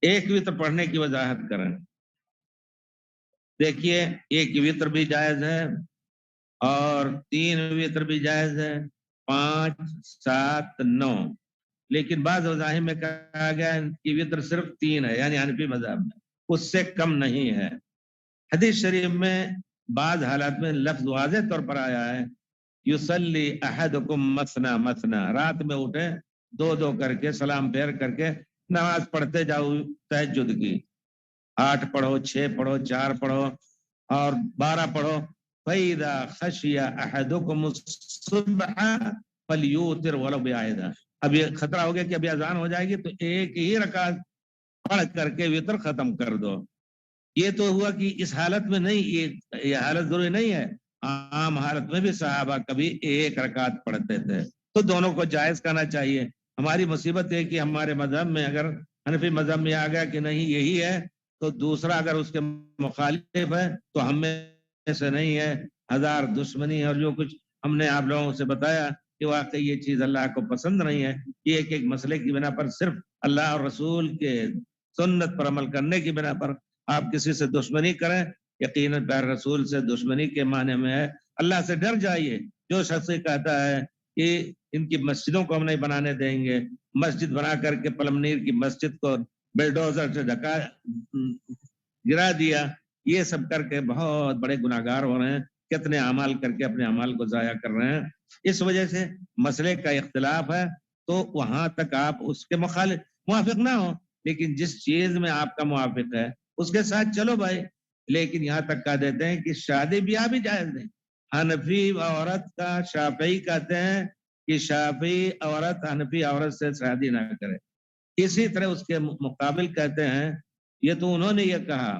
ایک وطر پڑھنے کی وضاحت کریں. دیکھیے ایک وطر بھی جائز ہے اور 3 وطر بھی جائز ہے، 5 7 9، لیکن بعض مذاہب میں کہا گیا کہ وطر صرف 3 ہے، یعنی حنفی مذہب میں اس سے کم نہیں ہے. حدیث شریف میں بعض حالات میں لفظ واضح طور پر آیا ہے یصلی احدکم مثنا مثنا، رات میں اٹھے 2 کر کے سلام پھیر کر کے نماز پڑھتے جاؤ تہجد کی، 8 پڑھو، 6 پڑھو، 4 پڑھو اور 12 پڑھو. فَإِذَا خَشِيَ أَحَدُكُمُ الصُّبْحَ فَلْيُوتِرْ وَلَوْ بِوَاحِدَةٍ. اب یہ خطرہ ہو گیا کہ ابھی اذان ہو جائے گی تو ایک ہی رکعت پڑھ کر کے وطر ختم کر دو. یہ تو ہوا کہ اس حالت میں نہیں، یہ حالت ضروری نہیں ہے، عام حالت میں بھی صحابہ کبھی 1 رکعت پڑھتے تھے، تو دونوں کو جائز کرنا چاہیے. ہماری مصیبت ہے کہ ہمارے مذہب میں اگر حنفی مذہب میں آ گیا کہ نہیں یہی ہے، تو دوسرا اگر اس کے مخالف ہے تو ہم میں سے نہیں ہے، 1000 دشمنی. اور جو کچھ ہم نے آپ لوگوں سے بتایا کہ واقعی یہ چیز اللہ کو پسند نہیں ہے. یہ ایک مسئلے کی بنا پر صرف اللہ اور رسول کے سنت پر عمل کرنے کی بنا پر آپ کسی سے دشمنی کریں، یقیناً پیارے رسول سے دشمنی کے معنی میں ہے اللہ سے ڈر جائیے. جو شخص کہتا ہے کہ ان کی مسجدوں کو ہم نہیں بنانے دیں گے، مسجد بنا کر کے پلمنیر کی مسجد کو بلڈوزر سے گرا دیا، یہ سب کر کے بہت بڑے گناہگار ہو رہے ہیں، کتنے اعمال کر کے اپنے اعمال کو ضائع کر رہے ہیں. اس وجہ سے مسئلے کا اختلاف ہے تو وہاں تک آپ اس کے موافق نہ ہو، لیکن جس چیز میں آپ کا موافق ہے اس کے ساتھ چلو بھائی. لیکن یہاں تک کہہ دیتے ہیں کہ شادی بیاہ بھی جائز نہیں. حنفی عورت کا شافعی کہتے ہیں کہ شافعی عورت حنفی عورت سے شادی نہ کرے. اسی طرح اس کے مقابل کہتے ہیں، یہ تو انہوں نے یہ کہا،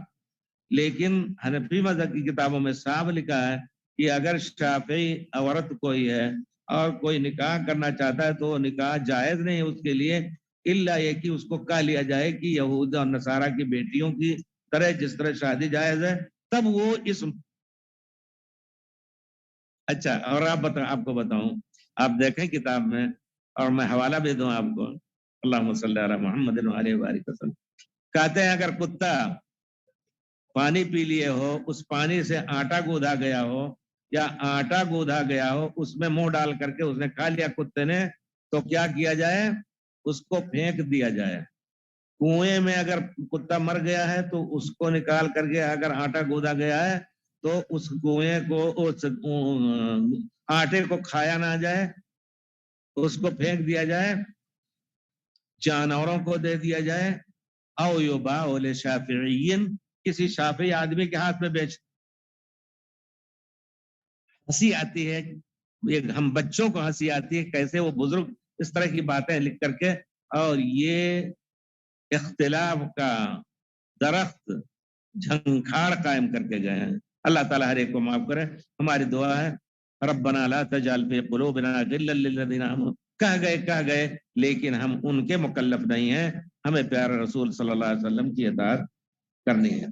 لیکن حنفی مذہب کی کتابوں میں صاف لکھا ہے کہ اگر شافعی عورت کوئی ہے اور کوئی نکاح کرنا چاہتا ہے تو نکاح جائز نہیں ہے اس کے لیے، الا یہ کہ اس کو کہہ لیا جائے کہ یہود اور نصارہ کی بیٹیوں کی طرح جس طرح شادی جائز ہے تب وہ اس. اچھا اور آپ کو بتاؤں، آپ دیکھیں کتاب میں اور میں حوالہ بھی دوں آپ کو. اللہم صلی علی محمد علیہ وآلہ وسلم. کہتے ہیں اگر کتا پانی پی لیے ہو، اس پانی سے آٹا گودا گیا ہو یا آٹا گودا گیا ہو، اس میں منہ ڈال کر کے اس نے کھا لیا کتے نے، تو کیا کیا جائے؟ اس کو پھینک دیا جائے. کنویں میں اگر کتا مر گیا ہے تو اس کو نکال کر کے اگر آٹا گودا گیا ہے تو اس کنویں کو اس آٹے کو کھایا نہ جائے، اس کو پھینک دیا جائے، جانوروں کو دے دیا جائے. او یباع لشافعین، کسی شافعی آدمی کے ہاتھ میں بیچ. ہنسی آتی ہے، ہم بچوں کو ہنسی آتی ہے کیسے وہ بزرگ اس طرح کی باتیں لکھ کر کے، اور یہ اختلاف کا درخت جھنکھاڑ قائم کر کے گئے ہیں. اللہ تعالیٰ ہر ایک کو معاف کرے. ہماری دعا ہے ربنا لا تجعل فی قلوبنا غلا للذین آمنوا. کہہ گئے لیکن ہم ان کے مکلف نہیں ہیں، ہمیں پیارے رسول صلی اللہ علیہ وسلم کی اطاعت کرنی ہے.